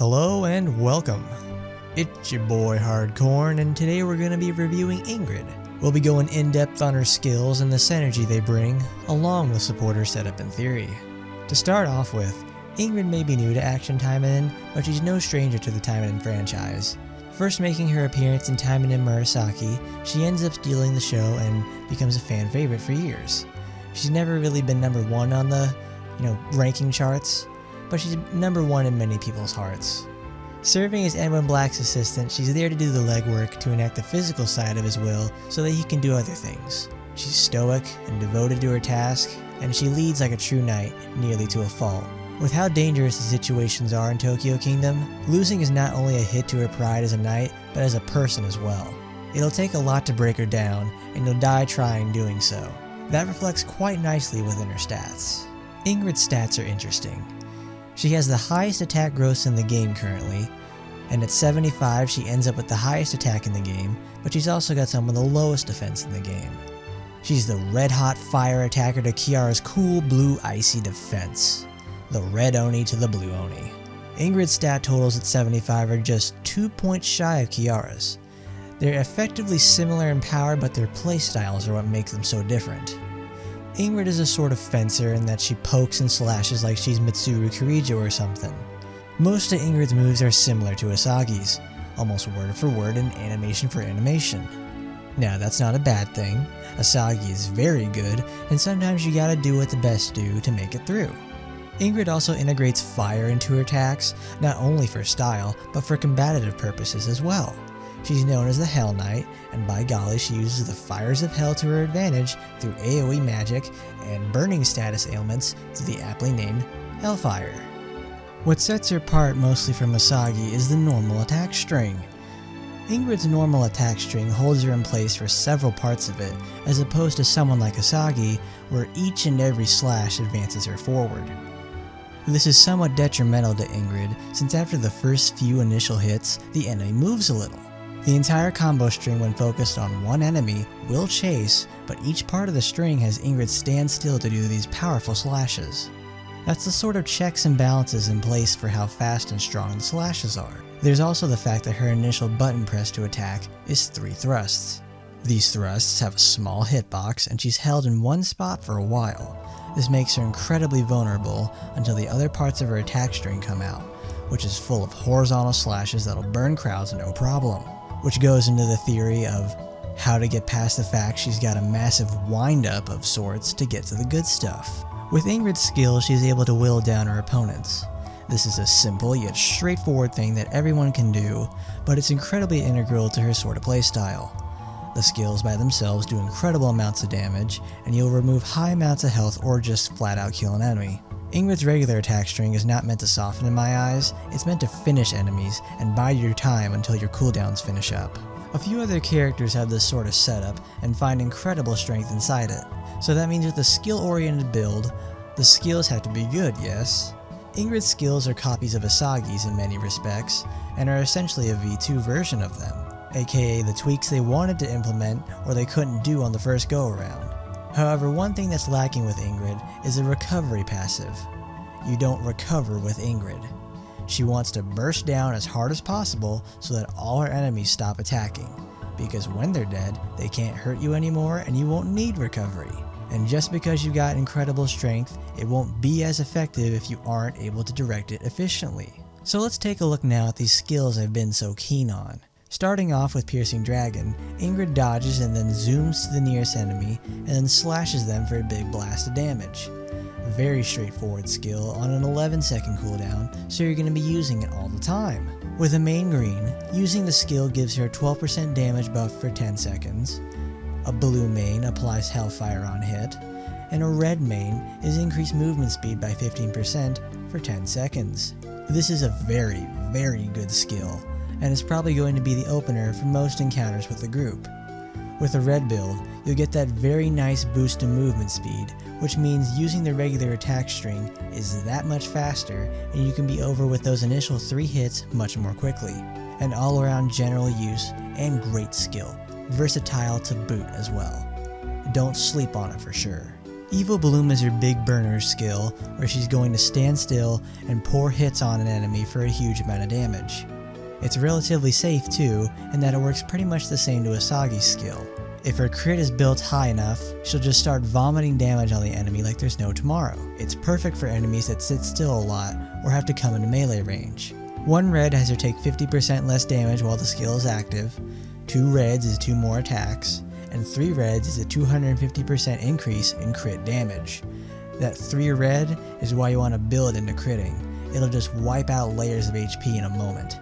Hello and welcome. It's your boy Hardcorn, and today we're going to be reviewing Ingrid. We'll be going in depth on her skills and the synergy they bring, along with support her setup and theory. To start off with, Ingrid may be new to Action Taimanin, but she's no stranger to the Taimanin franchise. First making her appearance in Taimanin Murasaki, she ends up stealing the show and becomes a fan favorite for years. She's never really been number one on the, ranking charts, but she's number one in many people's hearts. Serving as Edwin Black's assistant, she's there to do the legwork to enact the physical side of his will so that he can do other things. She's stoic and devoted to her task, and she leads like a true knight, nearly to a fault. With how dangerous the situations are in Tokyo Kingdom, losing is not only a hit to her pride as a knight, but as a person as well. It'll take a lot to break her down, and you'll die trying doing so. That reflects quite nicely within her stats. Ingrid's stats are interesting. She has the highest attack gross in the game currently, and at 75 she ends up with the highest attack in the game, but she's also got some of the lowest defense in the game. She's the red hot fire attacker to Kiara's cool blue icy defense. The red Oni to the blue Oni. Ingrid's stat totals at 75 are just 2 points shy of Kiara's. They're effectively similar in power, but their playstyles are what makes them so different. Ingrid is a sort of fencer in that she pokes and slashes like she's Mitsuru Kirijo or something. Most of Ingrid's moves are similar to Asagi's, almost word for word and animation for animation. Now that's not a bad thing. Asagi is very good, and sometimes you gotta do what the best do to make it through. Ingrid also integrates fire into her attacks, not only for style, but for combative purposes as well. She's known as the Hell Knight, and by golly she uses the fires of hell to her advantage through AoE magic and burning status ailments through the aptly named Hellfire. What sets her apart mostly from Asagi is the normal attack string. Ingrid's normal attack string holds her in place for several parts of it, as opposed to someone like Asagi, where each and every slash advances her forward. This is somewhat detrimental to Ingrid, since after the first few initial hits, the enemy moves a little. The entire combo string when focused on one enemy will chase, but each part of the string has Ingrid stand still to do these powerful slashes. That's the sort of checks and balances in place for how fast and strong the slashes are. There's also the fact that her initial button press to attack is 3 thrusts. These thrusts have a small hitbox, and she's held in one spot for a while. This makes her incredibly vulnerable until the other parts of her attack string come out, which is full of horizontal slashes that'll burn crowds no problem. Which goes into the theory of how to get past the fact she's got a massive wind-up of sorts to get to the good stuff. With Ingrid's skill, she's able to whittle down her opponents. This is a simple yet straightforward thing that everyone can do, but it's incredibly integral to her sort of playstyle. The skills by themselves do incredible amounts of damage, and you'll remove high amounts of health or just flat out kill an enemy. Ingrid's regular attack string is not meant to soften in my eyes, it's meant to finish enemies and bide your time until your cooldowns finish up. A few other characters have this sort of setup and find incredible strength inside it. So that means with a skill-oriented build, the skills have to be good, yes? Ingrid's skills are copies of Asagi's in many respects, and are essentially a V2 version of them, aka the tweaks they wanted to implement or they couldn't do on the first go-around. However, one thing that's lacking with Ingrid is a recovery passive. You don't recover with Ingrid. She wants to burst down as hard as possible so that all her enemies stop attacking, because when they're dead, they can't hurt you anymore and you won't need recovery. And just because you've got incredible strength, it won't be as effective if you aren't able to direct it efficiently. So let's take a look now at these skills I've been so keen on. Starting off with Piercing Dragon, Ingrid dodges and then zooms to the nearest enemy and then slashes them for a big blast of damage. Very straightforward skill on an 11-second cooldown, so you're going to be using it all the time. With a main green, using the skill gives her a 12% damage buff for 10 seconds, a blue main applies Hellfire on hit, and a red main is increased movement speed by 15% for 10 seconds. This is a very, very good skill, and is probably going to be the opener for most encounters with the group. With a red build, you'll get that very nice boost in movement speed, which means using the regular attack string is that much faster, and you can be over with those initial 3 hits much more quickly. An all-around general use and great skill, versatile to boot as well. Don't sleep on it for sure. Evil Bloom is her big burner skill, where she's going to stand still and pour hits on an enemy for a huge amount of damage. It's relatively safe too, in that it works pretty much the same to Asagi's skill. If her crit is built high enough, she'll just start vomiting damage on the enemy like there's no tomorrow. It's perfect for enemies that sit still a lot or have to come into melee range. 1 red has her take 50% less damage while the skill is active, 2 reds is 2 more attacks, and 3 reds is a 250% increase in crit damage. That 3 red is why you want to build into critting. It'll just wipe out layers of HP in a moment.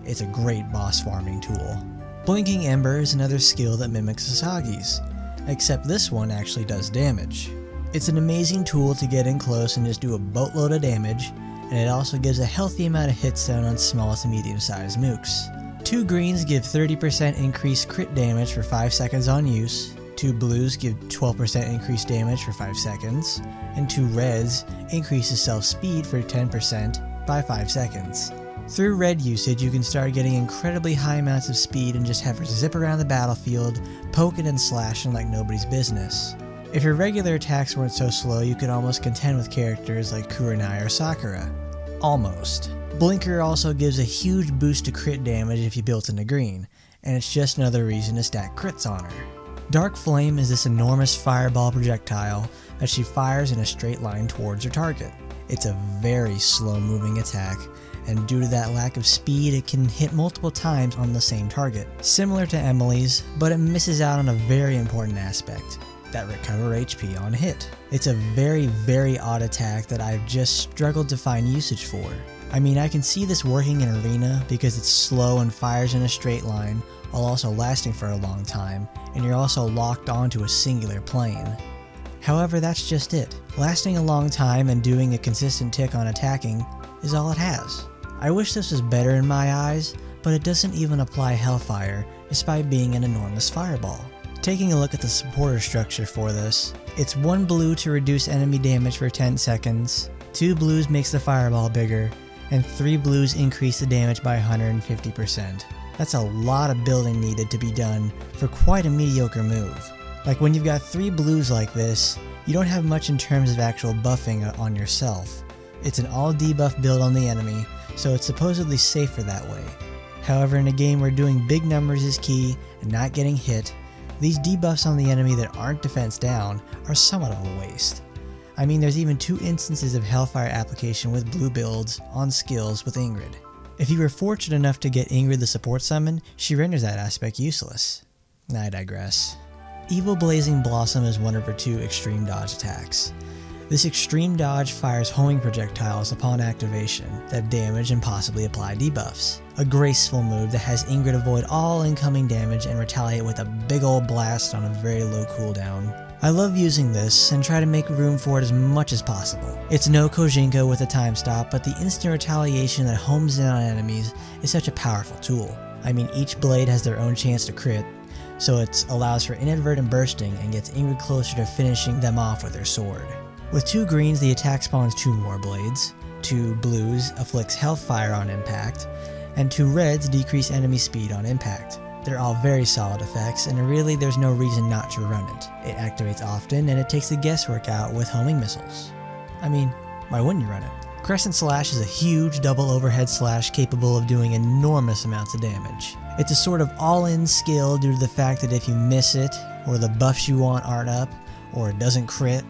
It's a great boss farming tool. Blinking Ember is another skill that mimics Asagi's, except this one actually does damage. It's an amazing tool to get in close and just do a boatload of damage, and it also gives a healthy amount of hit stun on small to medium sized mooks. 2 greens give 30% increased crit damage for 5 seconds on use, 2 blues give 12% increased damage for 5 seconds, and 2 reds increases self speed for 10% by 5 seconds. Through red usage, you can start getting incredibly high amounts of speed and just have her zip around the battlefield, poking and slashing like nobody's business. If your regular attacks weren't so slow, you could almost contend with characters like Kurenai or Sakura. Almost. Blinker also gives a huge boost to crit damage if you built into green, and it's just another reason to stack crits on her. Dark Flame is this enormous fireball projectile that she fires in a straight line towards her target. It's a very slow moving attack, and due to that lack of speed, it can hit multiple times on the same target. Similar to Emily's, but it misses out on a very important aspect, that recover HP on hit. It's a very odd attack that I've just struggled to find usage for. I mean, I can see this working in Arena because it's slow and fires in a straight line, while also lasting for a long time, and you're also locked onto a singular plane. However, that's just it. Lasting a long time and doing a consistent tick on attacking is all it has. I wish this was better in my eyes, but it doesn't even apply Hellfire, despite being an enormous fireball. Taking a look at the supporter structure for this, it's 1 blue to reduce enemy damage for 10 seconds, 2 blues makes the fireball bigger, and 3 blues increase the damage by 150%. That's a lot of building needed to be done for quite a mediocre move. Like when you've got 3 blues like this, you don't have much in terms of actual buffing on yourself. It's an all debuff build on the enemy, so it's supposedly safer that way. However, in a game where doing big numbers is key and not getting hit, these debuffs on the enemy that aren't defense down are somewhat of a waste. I mean, there's even 2 instances of Hellfire application with blue builds on skills with Ingrid. If you were fortunate enough to get Ingrid the support summon, she renders that aspect useless. I digress. Evil Blazing Blossom is one of her 2 extreme dodge attacks. This extreme dodge fires homing projectiles upon activation that damage and possibly apply debuffs. A graceful move that has Ingrid avoid all incoming damage and retaliate with a big old blast on a very low cooldown. I love using this and try to make room for it as much as possible. It's no Kojinka with a time stop, but the instant retaliation that homes in on enemies is such a powerful tool. I mean, each blade has their own chance to crit, so it allows for inadvertent bursting and gets Ingrid closer to finishing them off with her sword. With 2 greens, the attack spawns 2 more blades, 2 blues afflicts Hellfire on impact, and 2 reds decrease enemy speed on impact. They're all very solid effects, and really there's no reason not to run it. It activates often, and it takes the guesswork out with homing missiles. I mean, why wouldn't you run it? Crescent Slash is a huge double overhead slash capable of doing enormous amounts of damage. It's a sort of all-in skill due to the fact that if you miss it, or the buffs you want aren't up, or it doesn't crit,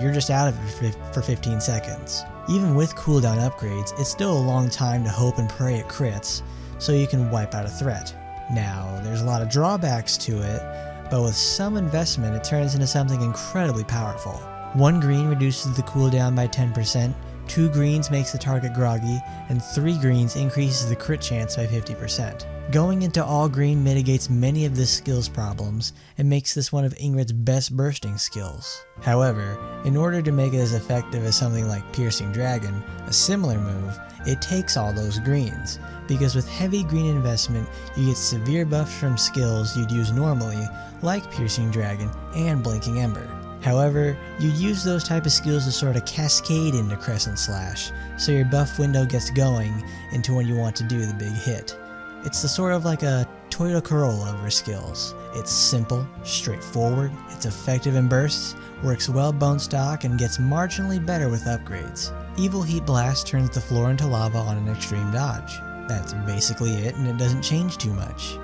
you're just out of it for 15 seconds. Even with cooldown upgrades, it's still a long time to hope and pray it crits, so you can wipe out a threat. Now, there's a lot of drawbacks to it, but with some investment it turns into something incredibly powerful. 1 green reduces the cooldown by 10%, 2 greens makes the target groggy, and 3 greens increases the crit chance by 50%. Going into all green mitigates many of this skill's problems and makes this one of Ingrid's best bursting skills. However, in order to make it as effective as something like Piercing Dragon, a similar move, it takes all those greens, because with heavy green investment you get severe buffs from skills you'd use normally, like Piercing Dragon and Blinking Ember. However, you'd use those type of skills to sort of cascade into Crescent Slash, so your buff window gets going into when you want to do the big hit. It's the sort of like a Toyota Corolla of her skills. It's simple, straightforward, it's effective in bursts, works well bone stock, and gets marginally better with upgrades. Evil Heat Blast turns the floor into lava on an extreme dodge. That's basically it, and it doesn't change too much.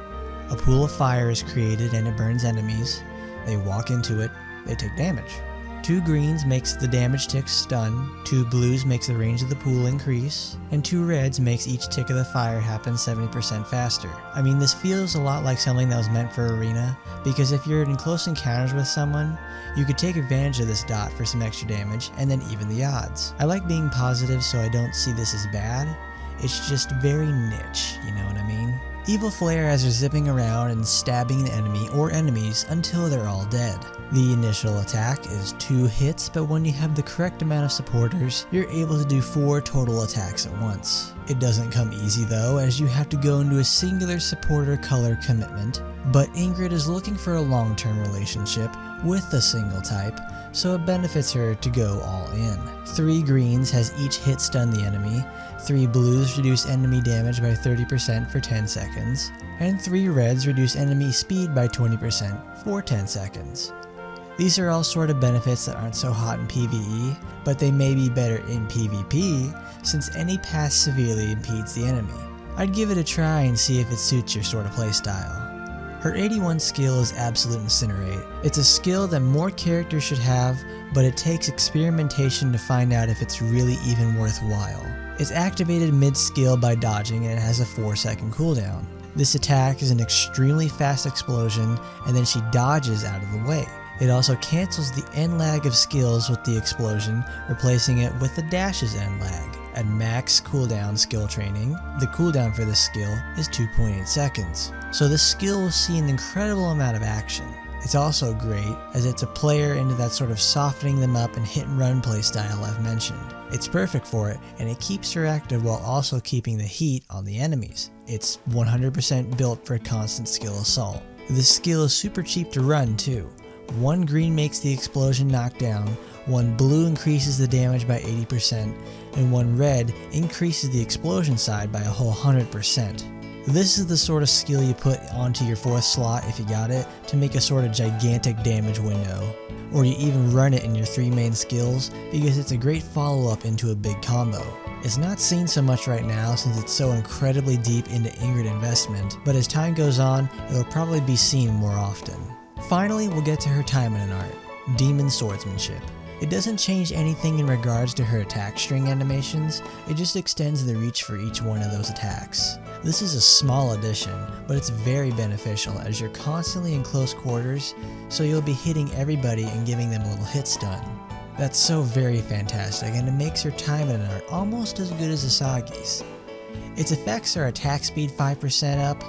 A pool of fire is created and it burns enemies. They walk into it, they take damage. 2 greens makes the damage tick stun, 2 blues makes the range of the pool increase, and 2 reds makes each tick of the fire happen 70% faster. I mean, this feels a lot like something that was meant for arena, because if you're in close encounters with someone, you could take advantage of this dot for some extra damage and then even the odds. I like being positive, so I don't see this as bad. It's just very niche, you know what I mean? Evil Flare has her zipping around and stabbing the enemy or enemies until they're all dead. The initial attack is 2 hits, but when you have the correct amount of supporters, you're able to do 4 total attacks at once. It doesn't come easy though, as you have to go into a singular supporter color commitment, but Ingrid is looking for a long-term relationship with a single type, so it benefits her to go all in. 3 greens has each hit stun the enemy, 3 blues reduce enemy damage by 30% for 10 seconds, and 3 reds reduce enemy speed by 20% for 10 seconds. These are all sort of benefits that aren't so hot in PvE, but they may be better in PvP since any pass severely impedes the enemy. I'd give it a try and see if it suits your sort of playstyle. Her 81 skill is Absolute Incinerate. It's a skill that more characters should have, but it takes experimentation to find out if it's really even worthwhile. It's activated mid-skill by dodging and it has a 4-second cooldown. This attack is an extremely fast explosion and then she dodges out of the way. It also cancels the end lag of skills with the explosion, replacing it with the dash's end lag. At max cooldown skill training, the cooldown for this skill is 2.8 seconds. So this skill will see an incredible amount of action. It's also great as it's a player into that sort of softening them up and hit and run playstyle I've mentioned. It's perfect for it and it keeps her active while also keeping the heat on the enemies. It's 100% built for constant skill assault. This skill is super cheap to run too. 1 green makes the explosion knockdown, 1 blue increases the damage by 80%, and 1 red increases the explosion side by a whole 100%. This is the sort of skill you put onto your 4th slot if you got it to make a sort of gigantic damage window, or you even run it in your 3 main skills because it's a great follow-up into a big combo. It's not seen so much right now since it's so incredibly deep into Ingrid investment, but as time goes on, it'll probably be seen more often. Finally, we'll get to her Taimanin art, Demon Swordsmanship. It doesn't change anything in regards to her attack string animations, it just extends the reach for each one of those attacks. This is a small addition, but it's very beneficial as you're constantly in close quarters, so you'll be hitting everybody and giving them a little hit stun. That's so very fantastic, and it makes her Taimanin art almost as good as Asagi's. Its effects are attack speed 5% up,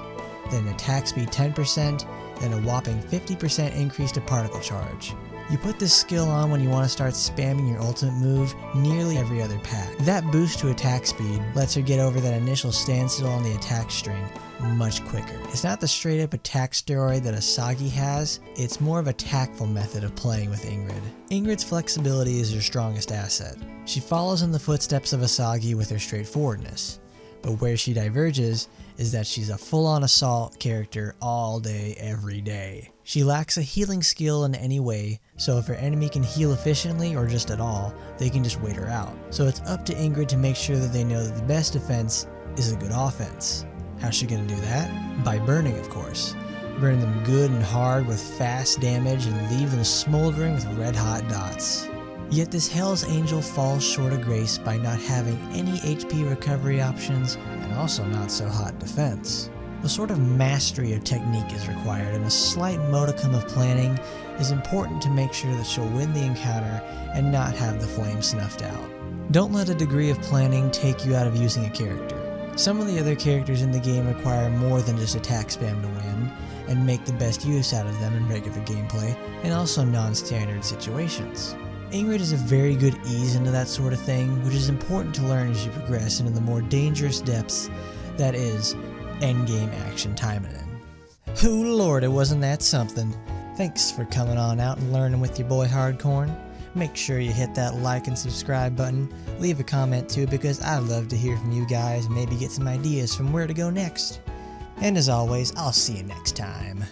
then attack speed 10%, then a whopping 50% increase to particle charge. You put this skill on when you want to start spamming your ultimate move nearly every other pack. That boost to attack speed lets her get over that initial standstill on the attack string much quicker. It's not the straight up attack steroid that Asagi has, it's more of a tactful method of playing with Ingrid. Ingrid's flexibility is her strongest asset. She follows in the footsteps of Asagi with her straightforwardness, but where she diverges is that she's a full-on assault character all day, every day. She lacks a healing skill in any way, so if her enemy can heal efficiently or just at all, they can just wait her out. So it's up to Ingrid to make sure that they know that the best defense is a good offense. How's she gonna do that? By burning, of course. Burn them good and hard with fast damage and leave them smoldering with red-hot dots. Yet this Hell's Angel falls short of grace by not having any HP recovery options and also not so hot defense. A sort of mastery of technique is required, and a slight modicum of planning is important to make sure that she'll win the encounter and not have the flame snuffed out. Don't let a degree of planning take you out of using a character. Some of the other characters in the game require more than just attack spam to win, and make the best use out of them in regular gameplay and also non-standard situations. Ingrid is a very good ease into that sort of thing, which is important to learn as you progress into the more dangerous depths that is endgame action Taimanin. Oh lord, it wasn't that something. Thanks for coming on out and learning with your boy Hardcorn. Make sure you hit that like and subscribe button, leave a comment too because I'd love to hear from you guys and maybe get some ideas from where to go next. And as always, I'll see you next time.